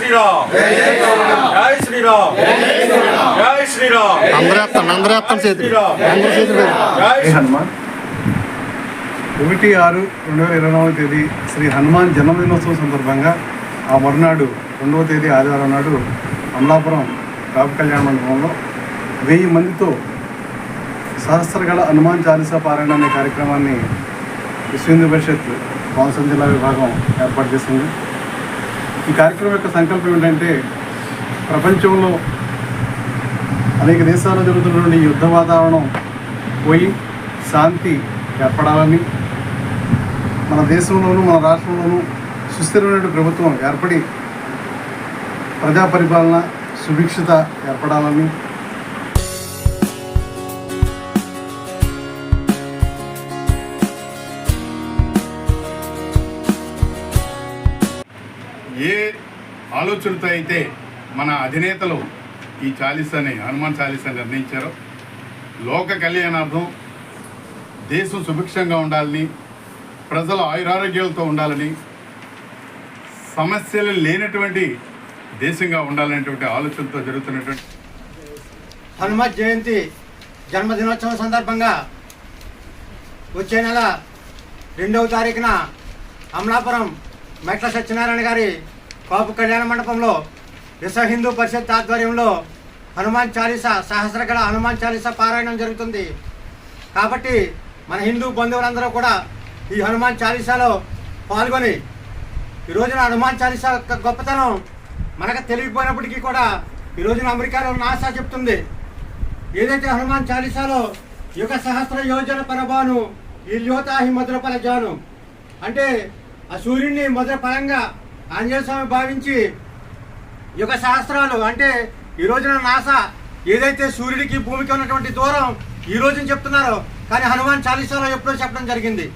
శ్రీరామ్ జై శ్రీరామ్ జై శ్రీరామ్ అందరూ హనుమాన్ 1/6/2024 తేదీ శ్రీ హనుమాన్ జన్మదినోత్సవం సందర్భంగా ఆ మరునాడు 2వ తేదీ ఆదివారం నాడు అమలాపురం కాపు కళ్యాణ మండపంలో 1000 మందితో సహస్రగళ హనుమాన్ చాలీసా పారాయణ అనే కార్యక్రమాన్ని విశ్వ హిందూ పరిషత్ కోనసీమ జిల్లా విభాగం ఏర్పాటు చేసింది. ఈ కార్యక్రమం యొక్క సంకల్పం ఏంటంటే ప్రపంచంలో అనేక దేశాల్లో జరుగుతున్నటువంటి యుద్ధ వాతావరణం పోయి శాంతి ఏర్పడాలని, మన దేశంలోనూ మన రాష్ట్రంలోనూ సుస్థిరమైన ప్రభుత్వం ఏర్పడి ప్రజా పరిపాలన సుభిక్షత ఏర్పడాలని, ఏ ఆలోచనతో అయితే మన అధినేతలు ఈ చాలీసాని హనుమాన్ చాలీసాని నిర్ణయించారో లోక కళ్యాణార్థం, దేశం సుభిక్షంగా ఉండాలని, ప్రజలు ఆయురారోగ్యాలతో ఉండాలని, సమస్యలు లేనటువంటి దేశంగా ఉండాలనేటువంటి ఆలోచనతో జరుగుతున్నటువంటి హనుమత్ జయంతి జన్మదినోత్సవం సందర్భంగా వచ్చే నెల 2వ తారీఖున అమలాపురం మెట్ల సత్యనారాయణ గారి కాపు కళ్యాణ మండపంలో విశ్వ హిందూ పరిషత్ ఆధ్వర్యంలో హనుమాన్ చాలీసా సహస్రగళ హనుమాన్ చాలీసా పారాయణం జరుగుతుంది. కాబట్టి మన హిందూ బంధువులందరూ కూడా ఈ హనుమాన్ చాలీసాలో పాల్గొని ఈ రోజున హనుమాన్ చాలీసా యొక్క గొప్పతనం మనకు తెలియకపోయినప్పటికీ కూడా ఈ రోజున అమెరికాలో నాసా చెప్తుంది, ఏదైతే హనుమాన్ చాలీసాలో యుగ సహస్ర యోజన పరబాను ఈ ల్యోతాహి మధుర ఫలజాను అంటే ఆ సూర్యుడిని మొదటి ఫలంగా ఆంజనేయ స్వామి భావించి యుగ సహస్రాలు అంటే ఈ రోజున నాసా ఏదైతే సూర్యుడికి భూమికి ఉన్నటువంటి దూరం ఈ రోజున చెప్తున్నారో కానీ హనుమాన్ చాలీసాలో ఎప్పుడో చెప్పడం జరిగింది.